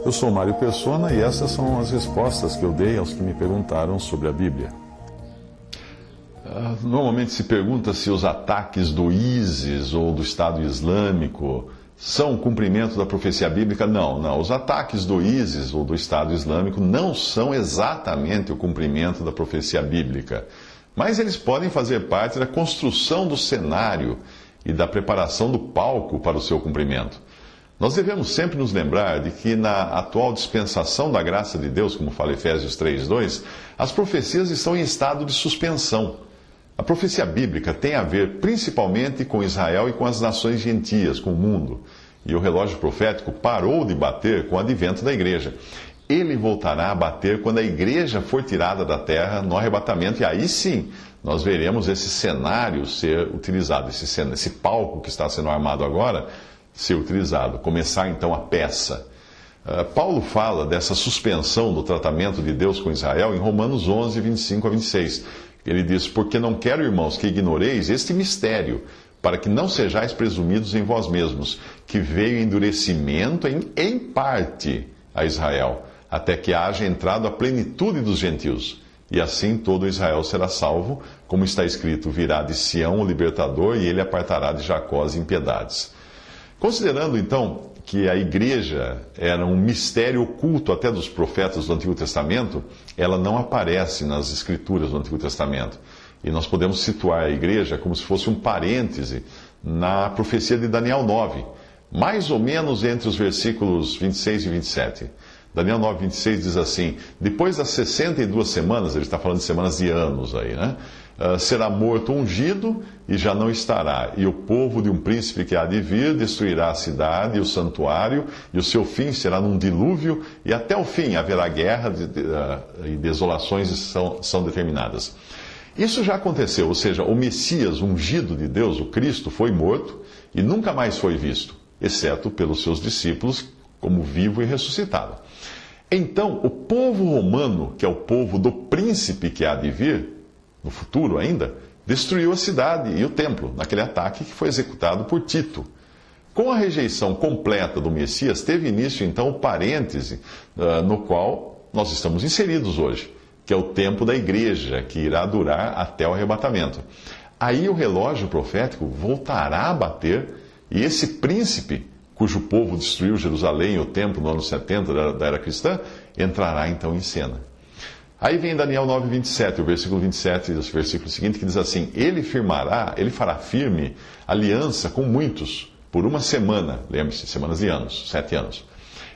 Eu sou Mário Persona e essas são as respostas que eu dei aos que me perguntaram sobre a Bíblia. Normalmente se pergunta se os ataques do ISIS ou do Estado Islâmico são cumprimento da profecia bíblica. Não. Os ataques do ISIS ou do Estado Islâmico não são exatamente o cumprimento da profecia bíblica. Mas eles podem fazer parte da construção do cenário e da preparação do palco para o seu cumprimento. Nós devemos sempre nos lembrar de que na atual dispensação da graça de Deus, como fala Efésios 3:2, as profecias estão em estado de suspensão. A profecia bíblica tem a ver principalmente com Israel e com as nações gentias, com o mundo. E o relógio profético parou de bater com o advento da igreja. Ele voltará a bater quando a igreja for tirada da terra no arrebatamento, e aí sim nós veremos esse cenário ser utilizado, esse palco que está sendo armado agora ser utilizado, começar então a peça. Paulo fala dessa suspensão do tratamento de Deus com Israel em Romanos 11, 25 a 26. Ele diz: porque não quero, irmãos, que ignoreis este mistério, para que não sejais presumidos em vós mesmos, que veio endurecimento em parte a Israel, até que haja entrado a plenitude dos gentios. E assim todo Israel será salvo, como está escrito: virá de Sião o libertador, e ele apartará de Jacó as impiedades. Considerando, então, que a igreja era um mistério oculto até dos profetas do Antigo Testamento, ela não aparece nas escrituras do Antigo Testamento. E nós podemos situar a igreja como se fosse um parêntese na profecia de Daniel 9, mais ou menos entre os versículos 26 e 27. Daniel 9, 26 diz assim: depois das 62 semanas, ele está falando de semanas de anos aí, né? Será morto ungido e já não estará. E o povo de um príncipe que há de vir destruirá a cidade e o santuário, e o seu fim será num dilúvio, e até o fim haverá guerra e desolações são determinadas. Isso já aconteceu, ou seja, o Messias ungido de Deus, o Cristo, foi morto e nunca mais foi visto, exceto pelos seus discípulos, como vivo e ressuscitado. Então, o povo romano, que é o povo do príncipe que há de vir, no futuro ainda, destruiu a cidade e o templo, naquele ataque que foi executado por Tito. Com a rejeição completa do Messias, teve início então o parêntese no qual nós estamos inseridos hoje, que é o tempo da igreja, que irá durar até o arrebatamento. Aí o relógio profético voltará a bater, e esse príncipe, cujo povo destruiu Jerusalém e o templo no ano 70 da era cristã, entrará então em cena. Aí vem Daniel 9, 27, o versículo 27, o versículo seguinte, que diz assim: ele fará firme aliança com muitos, por uma semana, lembre-se, semanas de anos, 7 anos.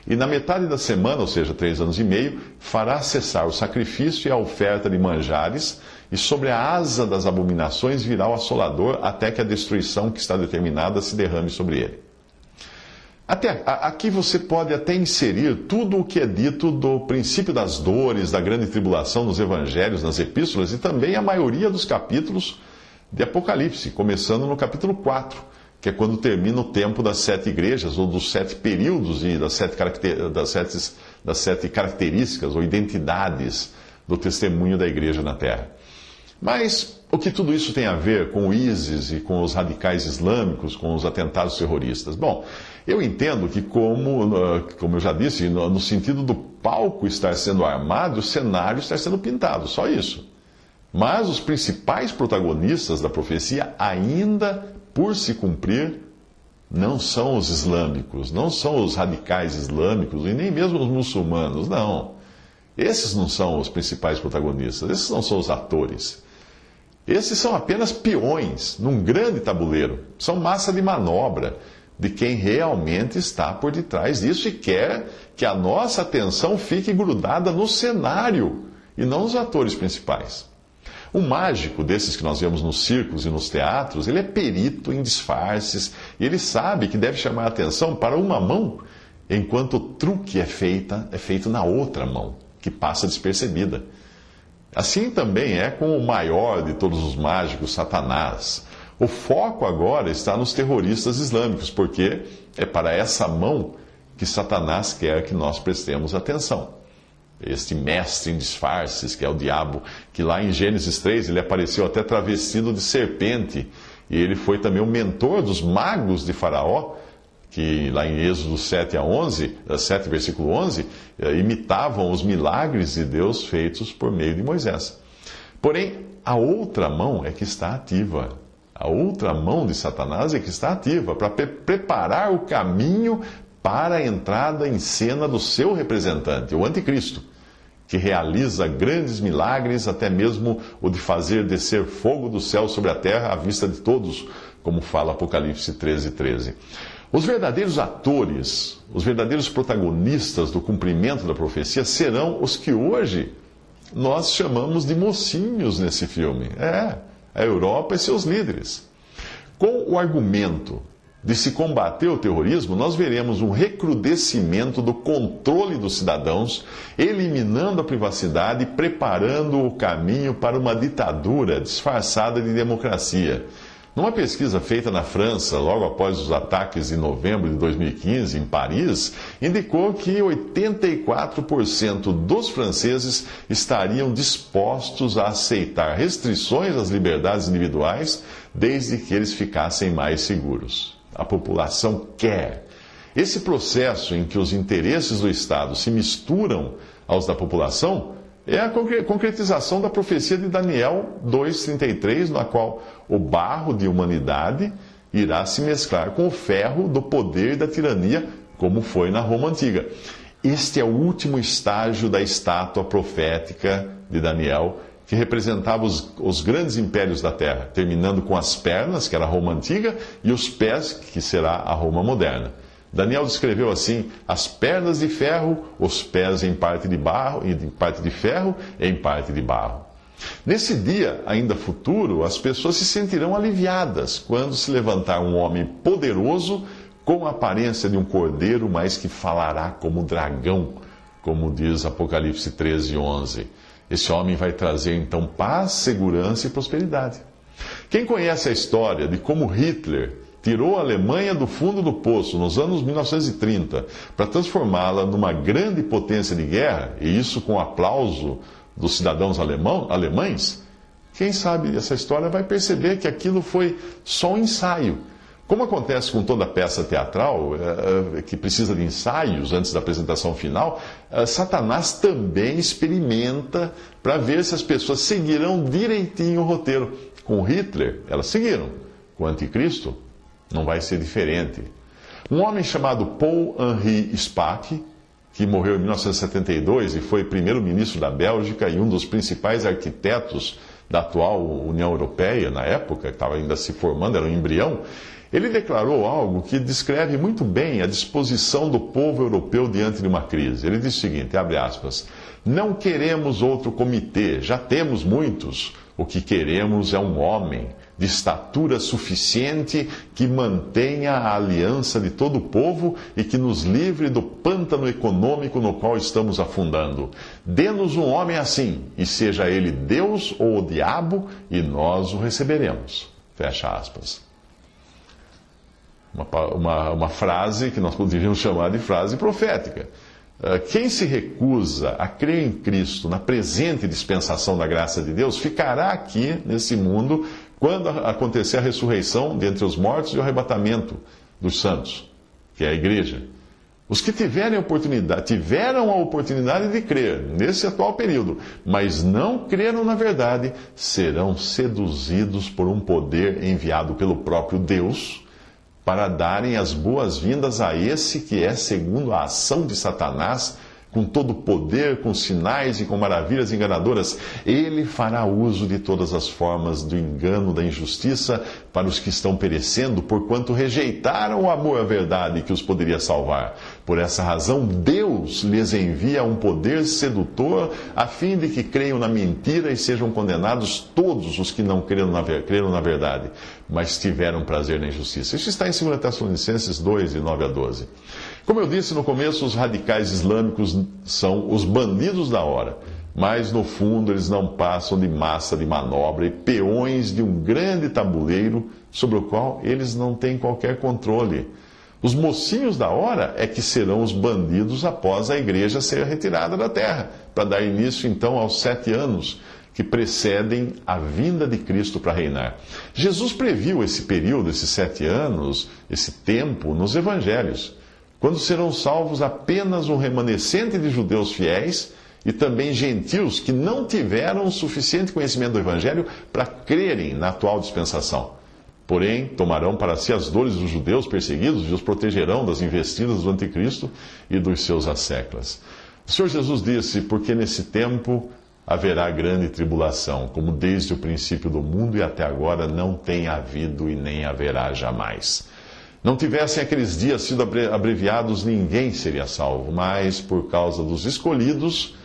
E na metade da semana, ou seja, 3 anos e meio, fará cessar o sacrifício e a oferta de manjares, e sobre a asa das abominações virá o assolador, até que a destruição que está determinada se derrame sobre ele. Aqui você pode até inserir tudo o que é dito do princípio das dores, da grande tribulação nos evangelhos, nas epístolas, e também a maioria dos capítulos de Apocalipse, começando no capítulo 4, que é quando termina o tempo das 7 igrejas, ou dos 7 períodos e das 7 características ou identidades do testemunho da igreja na Terra. Mas o que tudo isso tem a ver com o ISIS e com os radicais islâmicos, com os atentados terroristas? Bom, eu entendo que, como eu já disse, no sentido do palco estar sendo armado, o cenário estar sendo pintado, só isso. Mas os principais protagonistas da profecia, ainda por se cumprir, não são os islâmicos, não são os radicais islâmicos e nem mesmo os muçulmanos, não. Esses não são os principais protagonistas, esses não são os atores. Esses são apenas peões num grande tabuleiro, são massa de manobra de quem realmente está por detrás disso e quer que a nossa atenção fique grudada no cenário e não nos atores principais. O mágico desses que nós vemos nos circos e nos teatros, ele é perito em disfarces e ele sabe que deve chamar a atenção para uma mão, enquanto o truque é feito na outra mão, que passa despercebida. Assim também é com o maior de todos os mágicos, Satanás. O foco agora está nos terroristas islâmicos, porque é para essa mão que Satanás quer que nós prestemos atenção. Este mestre em disfarces, que é o diabo, que lá em Gênesis 3 ele apareceu até travestido de serpente, e ele foi também o mentor dos magos de Faraó, que lá em Êxodo 7, versículo 11, imitavam os milagres de Deus feitos por meio de Moisés. Porém, a outra mão é que está ativa. A outra mão de Satanás é que está ativa para preparar o caminho para a entrada em cena do seu representante, o anticristo, que realiza grandes milagres, até mesmo o de fazer descer fogo do céu sobre a terra à vista de todos, como fala Apocalipse 13:13. Os verdadeiros atores, os verdadeiros protagonistas do cumprimento da profecia serão os que hoje nós chamamos de mocinhos nesse filme. A Europa e seus líderes. Com o argumento de se combater o terrorismo, nós veremos um recrudescimento do controle dos cidadãos, eliminando a privacidade e preparando o caminho para uma ditadura disfarçada de democracia. Numa pesquisa feita na França, logo após os ataques de novembro de 2015 em Paris, indicou que 84% dos franceses estariam dispostos a aceitar restrições às liberdades individuais, desde que eles ficassem mais seguros. A população quer. Esse processo em que os interesses do Estado se misturam aos da população é a concretização da profecia de Daniel 2,33, na qual o barro de humanidade irá se mesclar com o ferro do poder e da tirania, como foi na Roma Antiga. Este é o último estágio da estátua profética de Daniel, que representava os grandes impérios da terra, terminando com as pernas, que era a Roma Antiga, e os pés, que será a Roma moderna. Daniel descreveu assim as pernas de ferro, os pés em parte de barro, e em parte de ferro e em parte de barro. Nesse dia, ainda futuro, as pessoas se sentirão aliviadas quando se levantar um homem poderoso com a aparência de um cordeiro, mas que falará como dragão, como diz Apocalipse 13:11. Esse homem vai trazer então paz, segurança e prosperidade. Quem conhece a história de como Hitler tirou a Alemanha do fundo do poço nos anos 1930 para transformá-la numa grande potência de guerra, e isso com o aplauso dos cidadãos alemães, quem sabe essa história vai perceber que aquilo foi só um ensaio. Como acontece com toda peça teatral, que precisa de ensaios antes da apresentação final, Satanás também experimenta para ver se as pessoas seguirão direitinho o roteiro. Com Hitler, elas seguiram. Com o anticristo, não vai ser diferente. Um homem chamado Paul-Henri Spaak, que morreu em 1972 e foi primeiro-ministro da Bélgica e um dos principais arquitetos da atual União Europeia, na época, que estava ainda se formando, era um embrião, ele declarou algo que descreve muito bem a disposição do povo europeu diante de uma crise. Ele diz o seguinte, abre aspas, não queremos outro comitê, já temos muitos. O que queremos é um homem de estatura suficiente que mantenha a aliança de todo o povo e que nos livre do pântano econômico no qual estamos afundando. Dê-nos um homem assim, e seja ele Deus ou o diabo, e nós o receberemos. Fecha aspas. Uma frase que nós poderíamos chamar de frase profética. Quem se recusa a crer em Cristo na presente dispensação da graça de Deus, ficará aqui, nesse mundo, quando acontecer a ressurreição dentre os mortos e o arrebatamento dos santos, que é a igreja. Os que tiveram a oportunidade de crer nesse atual período, mas não creram na verdade, serão seduzidos por um poder enviado pelo próprio Deus, para darem as boas-vindas a esse que é segundo a ação de Satanás, com todo o poder, com sinais e com maravilhas enganadoras. Ele fará uso de todas as formas do engano, da injustiça, para os que estão perecendo, porquanto rejeitaram o amor à verdade que os poderia salvar. Por essa razão, Deus lhes envia um poder sedutor, a fim de que creiam na mentira e sejam condenados todos os que não creram na verdade, mas tiveram prazer na injustiça. Isso está em 2 Tessalonicenses 2, de 9 a 12. Como eu disse no começo, os radicais islâmicos são os bandidos da hora, mas no fundo eles não passam de massa de manobra e peões de um grande tabuleiro sobre o qual eles não têm qualquer controle. Os mocinhos da hora é que serão os bandidos após a igreja ser retirada da terra, para dar início então aos 7 anos que precedem a vinda de Cristo para reinar. Jesus previu esse período, esses 7 anos, esse tempo, nos evangelhos, quando serão salvos apenas um remanescente de judeus fiéis e também gentios que não tiveram o suficiente conhecimento do evangelho para crerem na atual dispensação. Porém, tomarão para si as dores dos judeus perseguidos e os protegerão das investidas do anticristo e dos seus asseclas. O Senhor Jesus disse, porque nesse tempo haverá grande tribulação, como desde o princípio do mundo e até agora não tem havido e nem haverá jamais. Não tivessem aqueles dias sido abreviados, ninguém seria salvo, mas por causa dos escolhidos,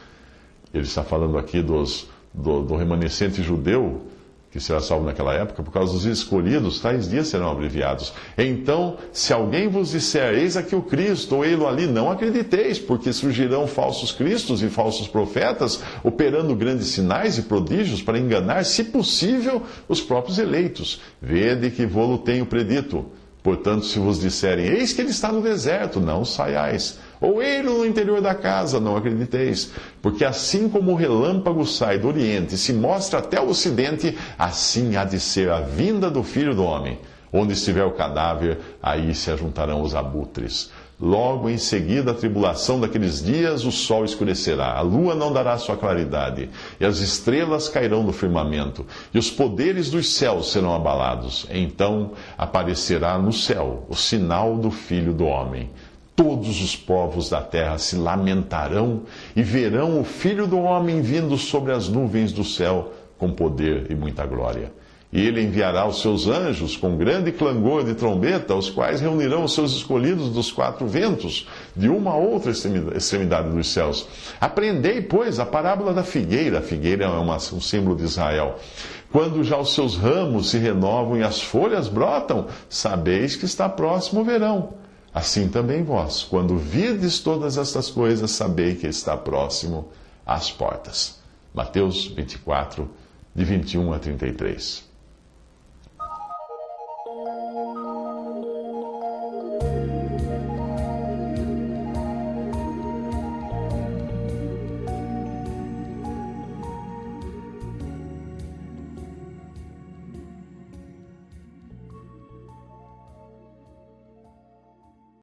ele está falando aqui do remanescente judeu, que será salvo naquela época, por causa dos escolhidos, tais dias serão abreviados. Então, se alguém vos disser, eis aqui o Cristo, ou ei-lo ali, não acrediteis, porque surgirão falsos cristos e falsos profetas, operando grandes sinais e prodígios para enganar, se possível, os próprios eleitos. Vede que vô-lo tenho predito. Portanto, se vos disserem, eis que ele está no deserto, não saiais. Ou ei-lo no interior da casa, não acrediteis. Porque assim como o relâmpago sai do oriente e se mostra até o ocidente, assim há de ser a vinda do Filho do Homem. Onde estiver o cadáver, aí se ajuntarão os abutres. Logo em seguida a tribulação daqueles dias, o sol escurecerá, a lua não dará sua claridade, e as estrelas cairão do firmamento, e os poderes dos céus serão abalados. Então aparecerá no céu o sinal do Filho do Homem. Todos os povos da terra se lamentarão e verão o Filho do Homem vindo sobre as nuvens do céu com poder e muita glória. E ele enviará os seus anjos com grande clangor de trombeta, os quais reunirão os seus escolhidos dos 4 ventos, de uma a outra extremidade dos céus. Aprendei, pois, a parábola da figueira. A figueira é um símbolo de Israel. Quando já os seus ramos se renovam e as folhas brotam, sabeis que está próximo o verão. Assim também vós, quando virdes todas estas coisas, sabei que está próximo às portas. Mateus 24, de 21 a 33.